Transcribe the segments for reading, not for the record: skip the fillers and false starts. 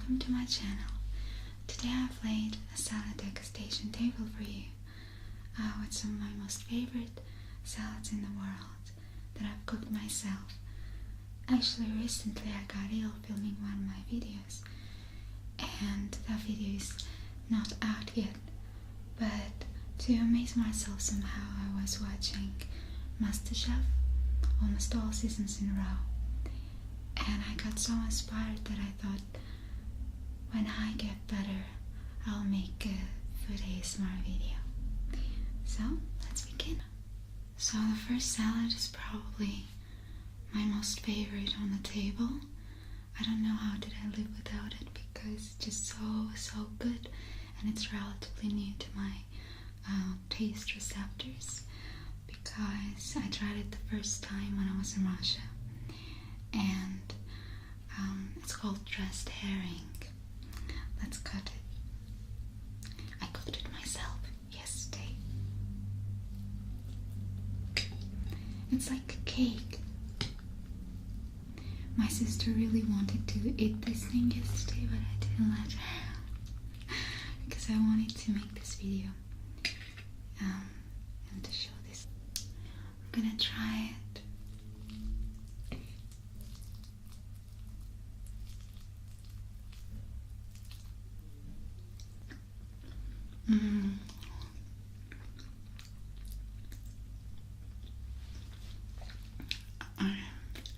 welcome to my channel. Today I've laid a salad degustation table for you with some of my most favorite salads in the world that I've cooked myself. Actually, recently I got ill filming one of my videos, and that video is not out yet, but to amaze myself somehow I was watching MasterChef almost all seasons in a row, and I got so inspired that I thought, when I get better, I'll make a food ASMR video. So let's begin. So the first salad is probably my most favorite on the table. I don't know how did I live without it, because it's just so good, and it's relatively new to my taste receptors, because I tried it the first time when I was in Russia, and it's called dressed herring. Let's cut it. I cooked it myself yesterday. It's like a cake. My sister really wanted to eat this thing yesterday, but I didn't let her because I wanted to make this video and to show this. I'm gonna try it.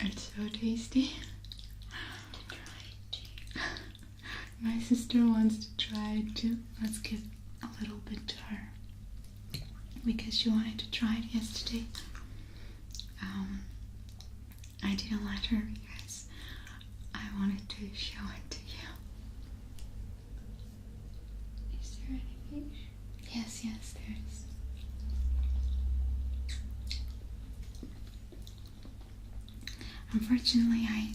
It's so tasty. My sister wants to try it too. Let's give a little bit to her because she wanted to try it yesterday. I didn't let her because I wanted to show it to you. Is there any fish? Yes, there is. Unfortunately, I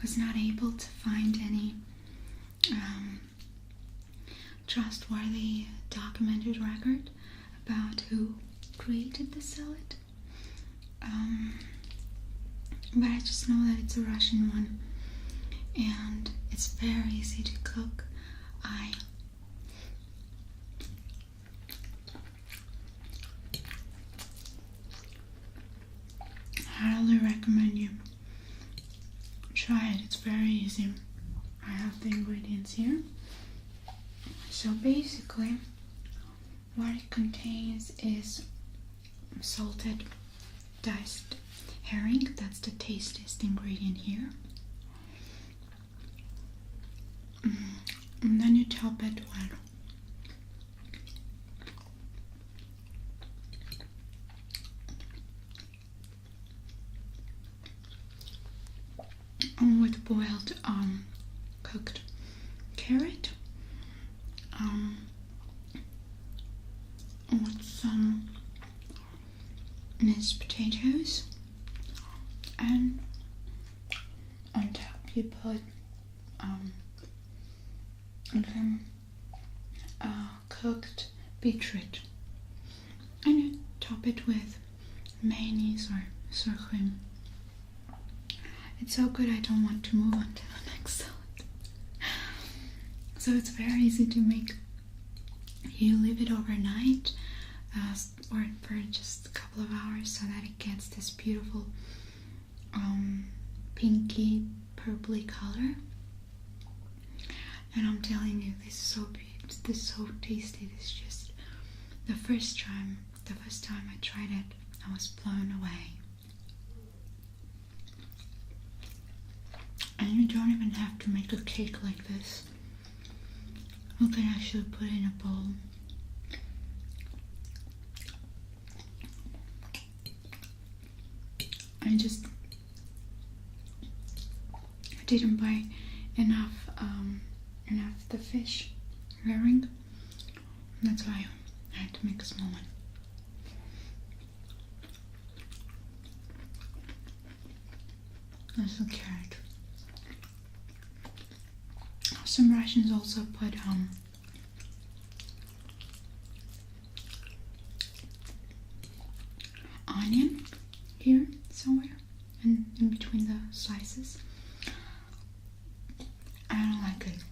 was not able to find any trustworthy documented record about who created the salad. But I just know that it's a Russian one, and it's very easy to cook. I highly recommend you try it. It's very easy. I have the ingredients here. So basically what it contains is salted diced herring. That's the tastiest ingredient here. And then you top it with boiled cooked carrot, with some minced potatoes, and on top you put some cooked beetroot, and you top it with mayonnaise or sour cream. It's so good I don't want to move on to the next salad. So it's very easy to make. You leave it overnight or for just a couple of hours so that it gets this beautiful pinky purpley color. And I'm telling you, this is so beautiful. This is so tasty. This is just the first time I tried it, I was blown away. And you don't even have to make a cake like this. You can actually put it in a bowl. I didn't buy enough the fish herring. That's why I had to make a small one. There's the carrot. Some Russians also put onion here somewhere and in between the slices. I don't like it.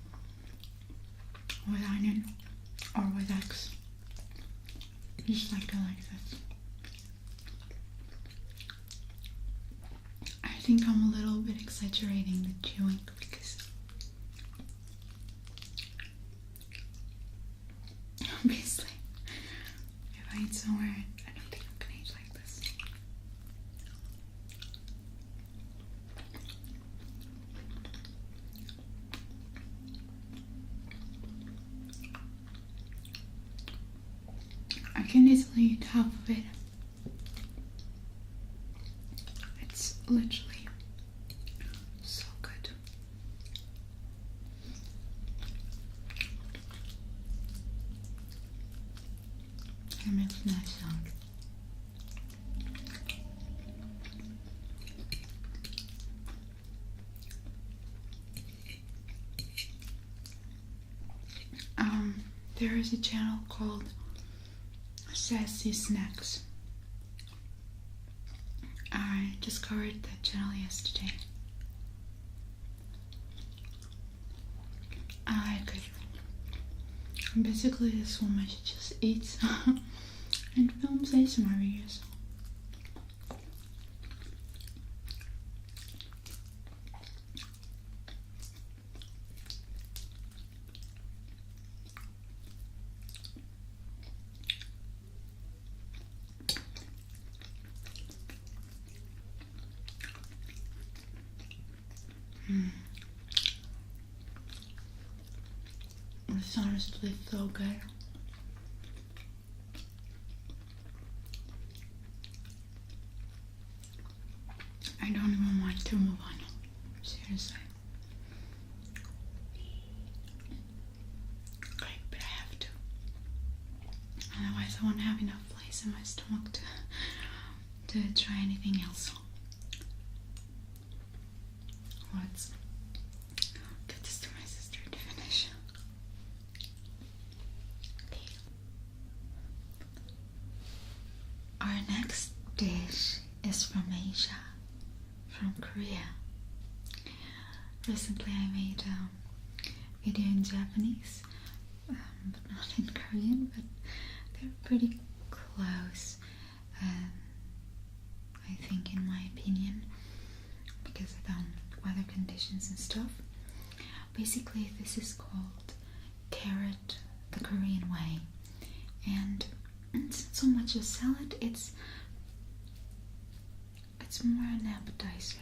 think I'm a little bit exaggerating the chewing because obviously if I eat somewhere, I don't think I'm gonna eat like this. I can easily eat half of it. It's literally so good. It makes a nice sound. There is a channel called Sassy Snacks. I discovered that channel yesterday. I like it. Basically, this woman just eats and films ASMR videos. It's honestly so good. I don't even want to move on. Seriously. Okay, but I have to. Otherwise I won't have enough place in my stomach to try anything else. Let's get this to my sister to finish. Okay. Our next dish is from Asia, from Korea. Recently I made a video in Japanese, but not in Korean, but they're pretty close, I think, in my opinion, because of weather conditions and stuff. Basically, this is called carrot the Korean way, and it's not so much a salad, it's more an appetizer,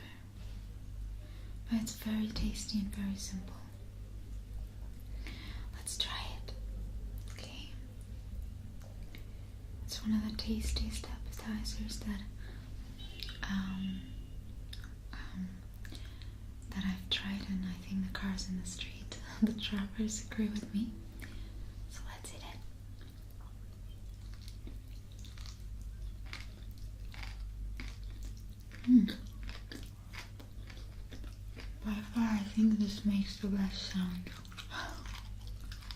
but it's very tasty and very simple. Let's try it. Okay, it's one of the tastiest appetizers that I've tried, and I think the cars in the street, the drivers, agree with me. So let's eat it. By far, I think this makes the best sound.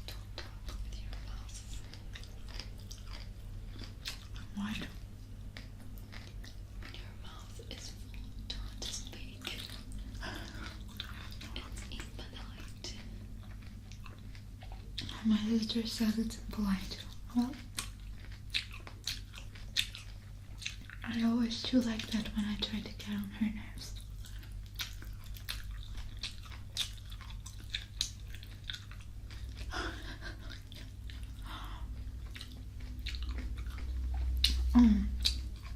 Don't talk with your mouth. What? Your mouth is full. Don't speak. It's impolite. My sister said it's impolite. Well, I always do like that when I try to get on her nerves.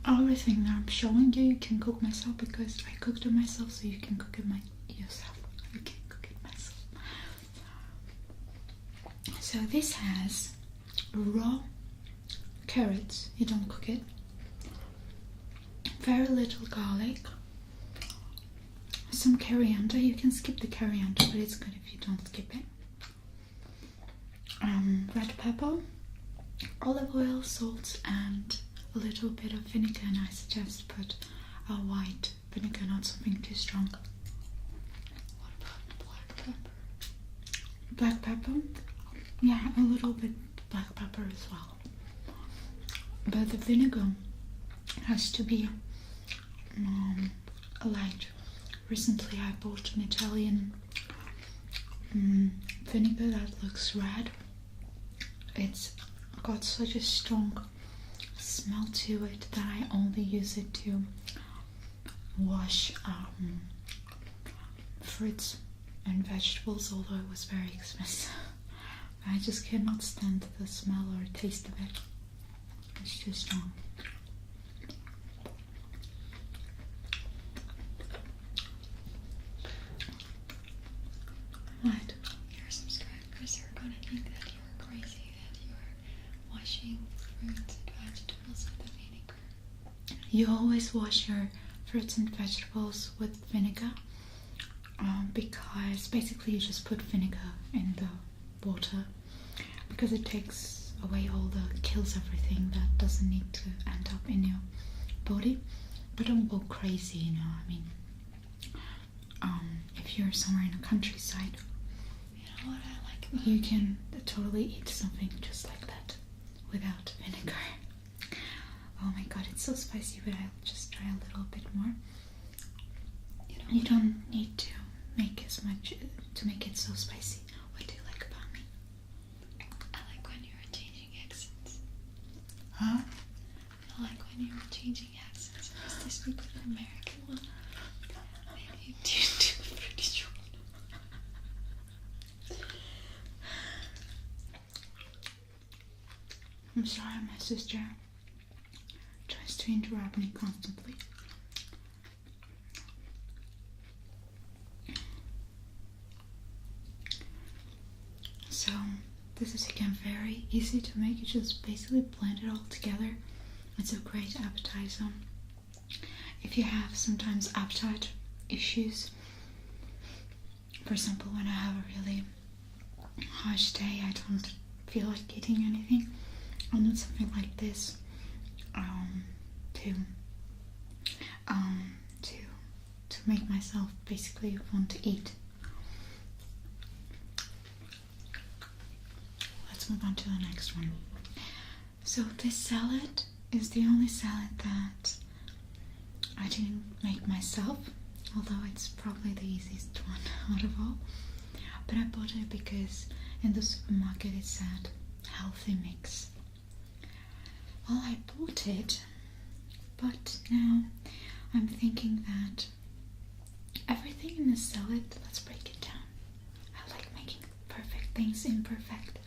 Everything that I'm showing you, you can cook myself because I cooked it myself, so you can cook it yourself. You can cook it myself. So this has raw carrots, you don't cook it, very little garlic, some coriander. You can skip the coriander, but it's good if you don't skip it. Red pepper, olive oil, salt, and a little bit of vinegar, and I suggest put a white vinegar, not something too strong. What about black pepper? Black pepper? Yeah, a little bit black pepper as well. But the vinegar has to be light. Recently I bought an Italian vinegar that looks red. It's got such a strong smell to it that I only use it to wash fruits and vegetables, although it was very expensive. I just cannot stand the smell or taste of it. It's too strong. What? Your subscribers are gonna think that you're crazy, that you're washing fruits and vegetables with the vinegar. You always wash your fruits and vegetables with vinegar, because basically you just put vinegar in the water because it takes away all the, kills everything that doesn't need to end up in your body. But don't go crazy, you know. I mean, if you're somewhere in the countryside, you know what I like about you can totally eat something just like that without vinegar. Oh my god, it's so spicy, but I'll just try a little bit more. You don't need to make as much to make it so spicy. What do you like about me? I like when you're changing accents. Huh? I like when you're changing accents. Is this speak with an American one? Maybe you do a British one. I'm sorry, my sister tries to interrupt me constantly. So this is again very easy to make. You just basically blend it all together. It's a great appetizer. If you have sometimes appetite issues, for example, when I have a really harsh day, I don't feel like eating anything, I'll do something like this to make myself basically want to eat. Let's move on to the next one. So this salad is the only salad that I didn't make myself, although it's probably the easiest one out of all. But I bought it because in the supermarket it said healthy mix. Well, I bought it, but now I'm thinking that everything in the salad, let's break it down. I like making perfect things imperfect.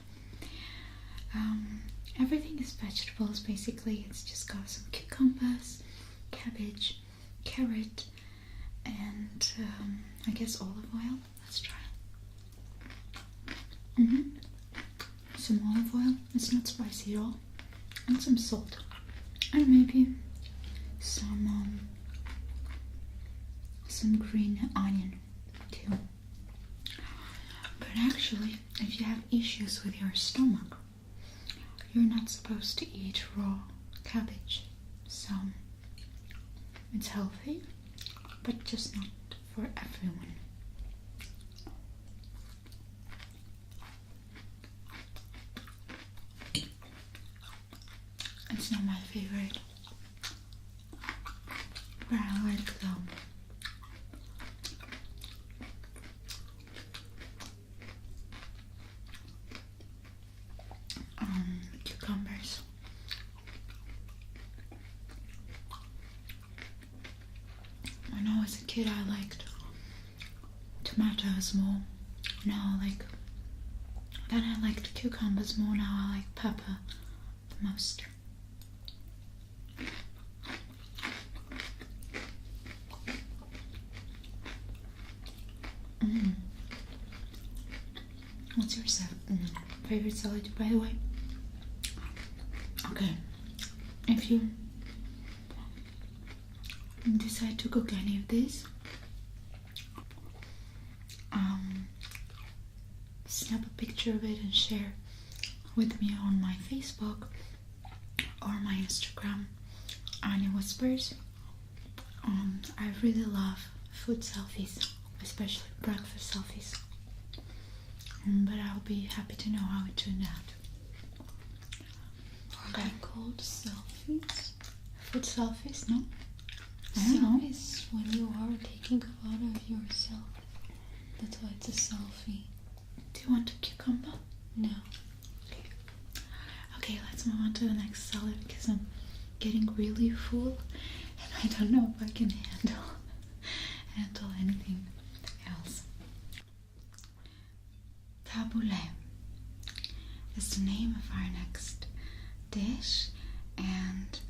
Everything is vegetables basically. It's just got some cucumbers, cabbage, carrot, and I guess olive oil. Let's try. Some olive oil. It's not spicy at all. And some salt. And maybe some green onion too. But actually, if you have issues with your stomach, you're not supposed to eat raw cabbage. So it's healthy, but just not for everyone. It's not my favorite, but I like cucumbers. When I was a kid, I liked tomatoes more. Now then I liked cucumbers more. Now I like pepper the most. What's your favorite salad, by the way? Okay, if you decide to cook any of these, snap a picture of it and share with me on my Facebook or my Instagram, Anya Whispers. I really love food selfies, especially breakfast selfies. But I'll be happy to know how it turned out. Are they called selfies? Food selfies? No? I don't know. Selfies when you are taking a photo of yourself. That's why it's a selfie. Do you want a cucumber? No. Okay, let's move on to the next salad because I'm getting really full and I don't know if I can handle handle anything else. Tabbouleh is the name of our next dish, and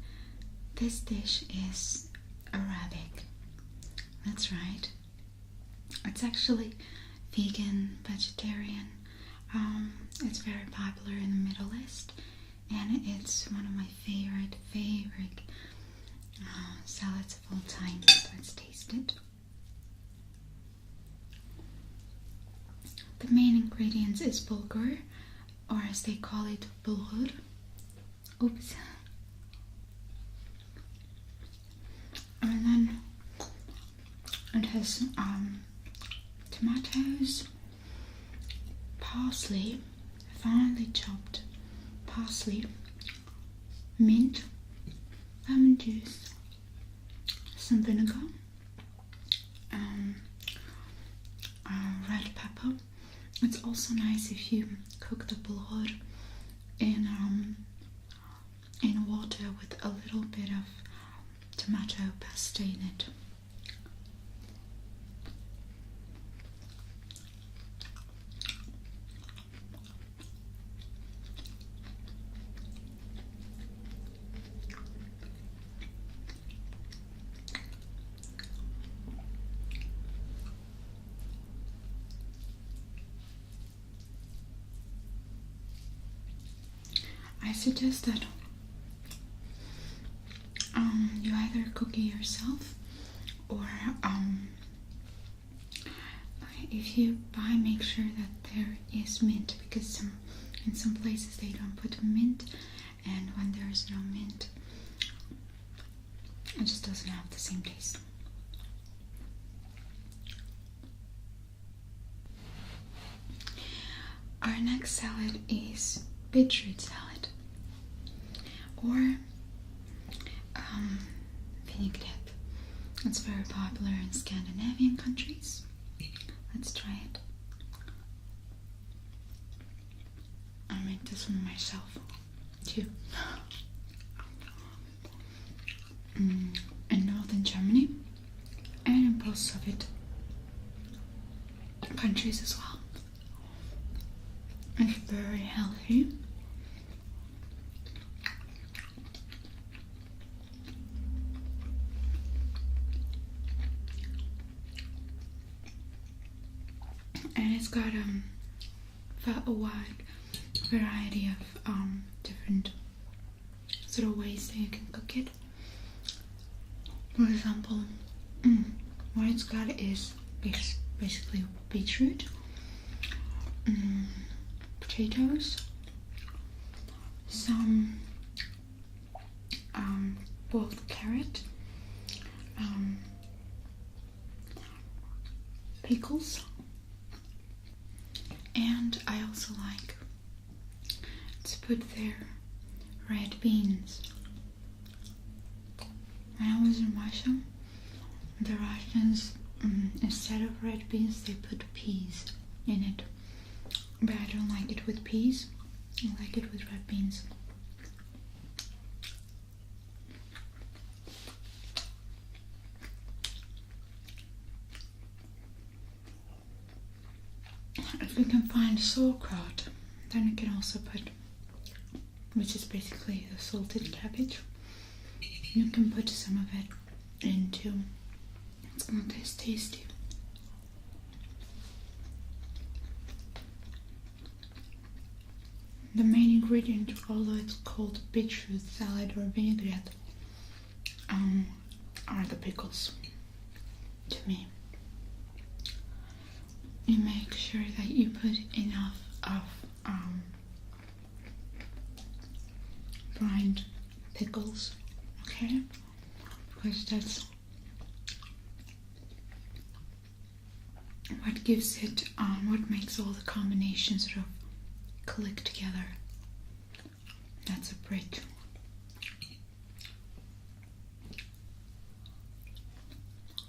this dish is Arabic. That's right. It's actually vegan, vegetarian. It's very popular in the Middle East, and it's one of my favorite salads of all time. Let's taste it. The main ingredients is bulgur, or as they call it, bulgur. Oops. And then it has tomatoes, parsley, finely chopped parsley, mint, lemon juice, some vinegar, red pepper. It's also nice if you cook the bulgur in water with a little bit of tomato paste in it. I suggest that you either cook it yourself, or if you buy, make sure that there is mint, because in some places they don't put mint, and when there is no mint, it just doesn't have the same taste. Our next salad is beetroot salad, or vinaigrette. It's very popular in Scandinavian countries. Let's try it. I made this one myself too. In northern Germany and in post-Soviet countries as well. It's very healthy. And it's got a wide variety of different sort of ways that you can cook it. For example, what it's got is basically beetroot, potatoes, some boiled carrot, pickles, and I also like to put there red beans. When I was in Russia, the Russians, instead of red beans, they put peas in it. But I don't like it with peas. I like it with red beans. If you can find sauerkraut, then you can also put, which is basically the salted cabbage, you can put some of it into. It's gonna taste tasty. The main ingredient, although it's called beetroot salad or vinaigrette, are the pickles, to me. You make sure that you put enough of brined pickles, okay? Because that's what gives it, what makes all the combinations sort of click together. That's a bridge.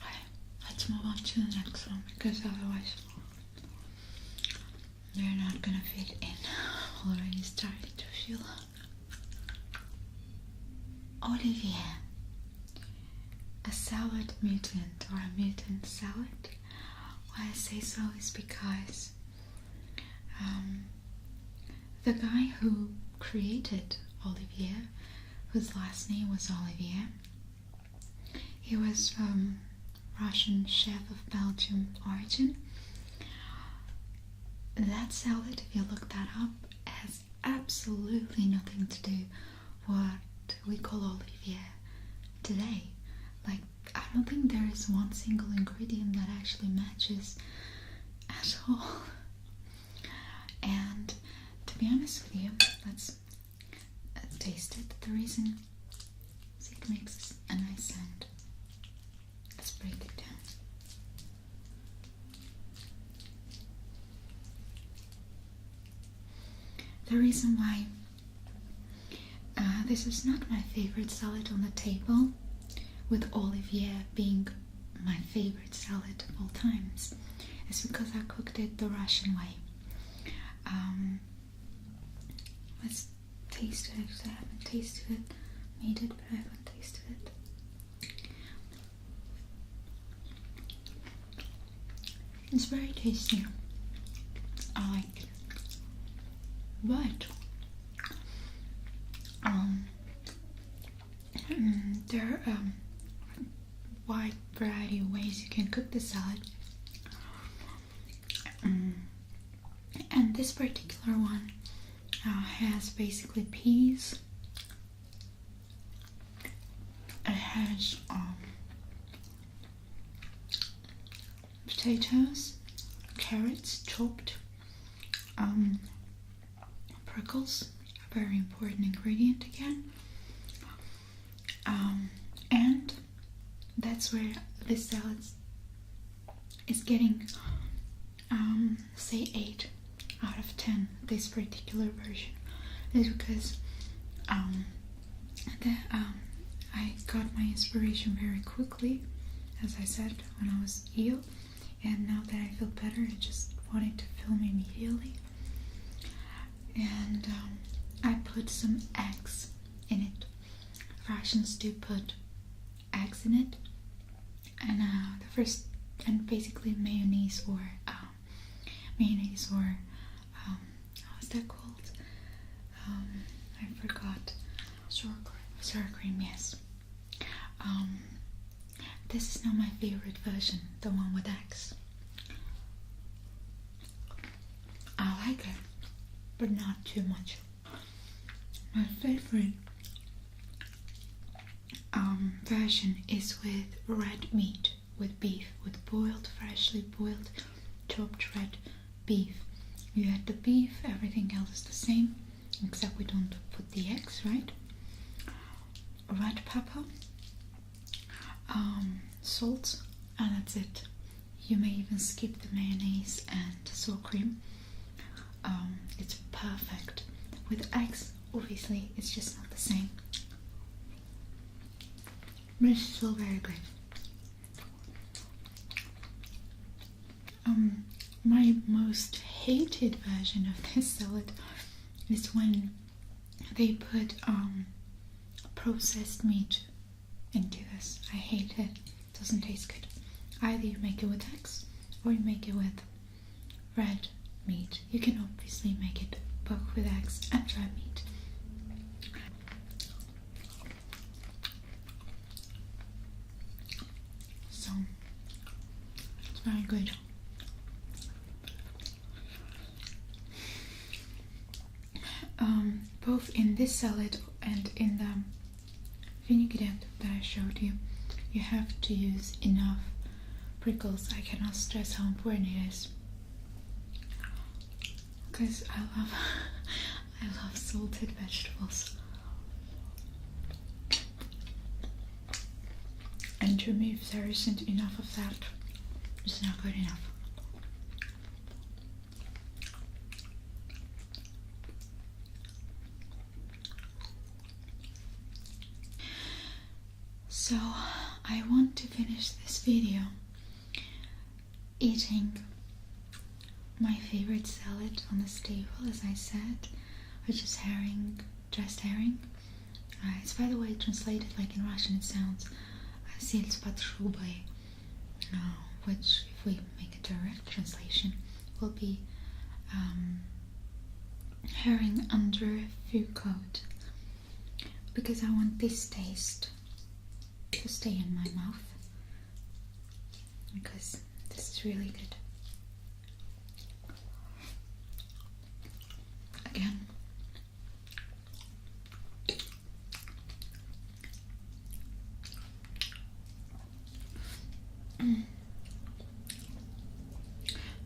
Okay, let's move on to the next one, because otherwise they're not gonna fit in. Already starting to feel. Olivier. a salad mutant or a mutant salad. Why I say so is because the guy who created Olivier, whose last name was Olivier, he was Russian chef of Belgian origin. That salad, if you look that up, has absolutely nothing to do what we call Olivier today. Like, I don't think there is one single ingredient that actually matches at all. And to be honest with you, let's taste it. The reason it makes a nice sound. Let's break it down. The reason why this is not my favorite salad on the table, with Olivier being my favorite salad of all times, is because I cooked it the Russian way. Let's taste it, because I haven't tasted it. Made it, but I haven't tasted it. It's very tasty. I like it. But there are a wide variety of ways you can cook the salad. And this particular one has basically peas. It has potatoes, carrots chopped, prickles, a very important ingredient again, and that's where this salad is getting say 8 out of 10, this particular version, is because I got my inspiration very quickly, as I said, when I was ill, and now that I feel better, I just wanted to film immediately. And I put some eggs in it. Russians do put eggs in it, and basically mayonnaise or what's that called? I forgot. Sour cream. Sour cream, yes. This is not my favorite version, the one with eggs. I like it, but not too much. My favorite version is with red meat, with beef, with freshly boiled, chopped red beef. You add the beef, everything else is the same, except we don't put the eggs, right? Red pepper, salt, and that's it. You may even skip the mayonnaise and sour cream. It's perfect. With eggs, obviously, it's just not the same. But it's still very good. My most hated version of this salad is when they put processed meat into this. I hate it. It doesn't taste good. Either you make it with eggs or you make it with red meat. You can obviously make it both with eggs and red meat. So it's very good. Both in this salad and in the vinaigrette that I showed you, you have to use enough prickles. I cannot stress how important it is, because I love salted vegetables. And to me, if there isn't enough of that, it's not good enough. So I want to finish this video eating my favorite salad on this table, as I said, which is dressed herring. It's, by the way, translated like in Russian, it sounds sildspatschrubei, which, if we make a direct translation, will be herring under fur coat, because I want this taste to stay in my mouth, because this is really good. Again,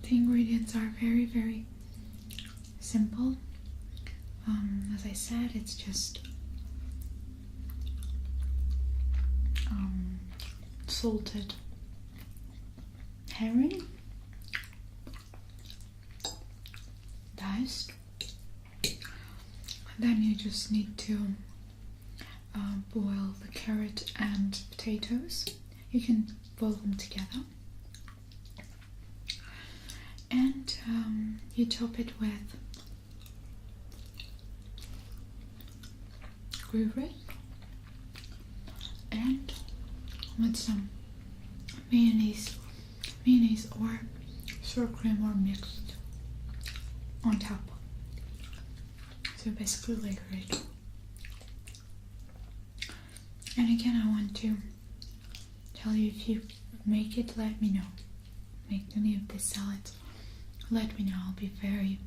the ingredients are very, very simple. As I said, it's just salted herring, diced. Then you just need to boil the carrot and potatoes. You can boil them together. And you top it with gruyere and with some mayonnaise or sour cream or mixed on top. So basically layer it. And again, I want to tell you, if you make it, let me know. Make any of this salad, let me know. I'll be very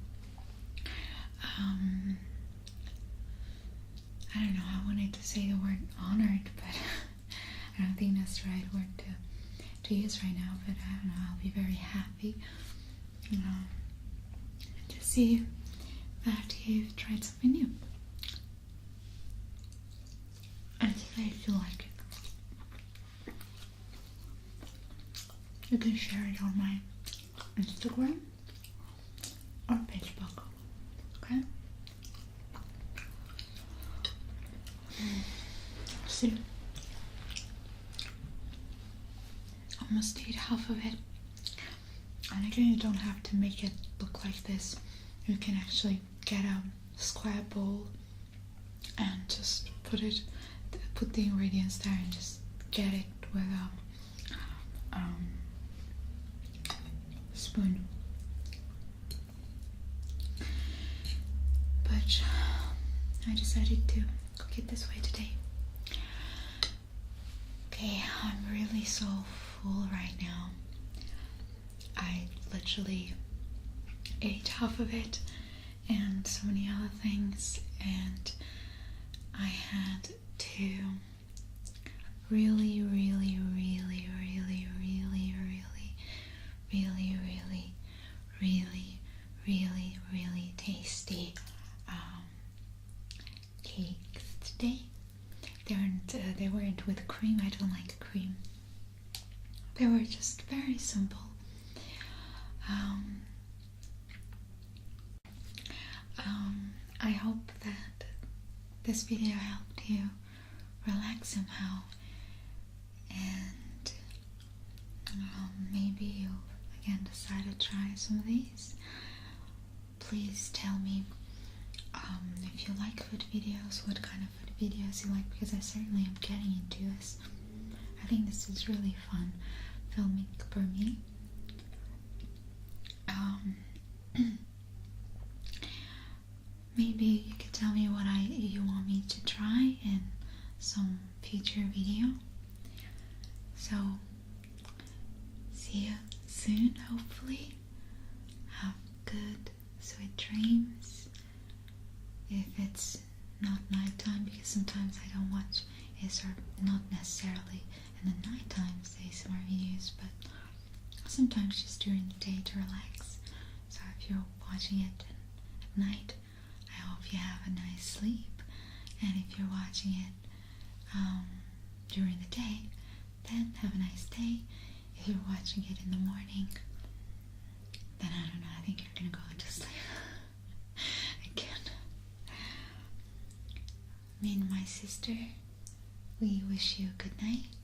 I don't know, I wanted to say the word honored, but I don't think that's the right word to use right now, but I don't know, I'll be very happy to see that you've tried something new. And say if you like it. You can share it on my Instagram or Facebook, okay? So, almost ate half of it. And again, you don't have to make it look like this. You can actually get a square bowl and just put the ingredients there and just get it with a spoon. But I decided to cook it this way today. Okay, I'm really so full right now. I literally ate half of it and so many other things, and I had to really tasty cakes today. They weren't with cream. I don't like cream. They were just very simple. I hope that this video helped you relax somehow, and maybe you'll again decide to try some of these. Please tell me if you like food videos, what kind of food videos you like, because I certainly am getting into this. I think this is really fun filming for me. Maybe you could tell me what you want me to try in some future video. So, see you soon, hopefully. Have good, sweet dreams. If it's not nighttime, because sometimes I don't watch ASMR, not necessarily in the nighttime ASMR videos, but sometimes just during the day to relax. So if you're watching it at night, I hope you have a nice sleep. And if you're watching it during the day, then have a nice day. If you're watching it in the morning, then I don't know, I think you're gonna go to sleep. Again. Me and my sister, we wish you a good night.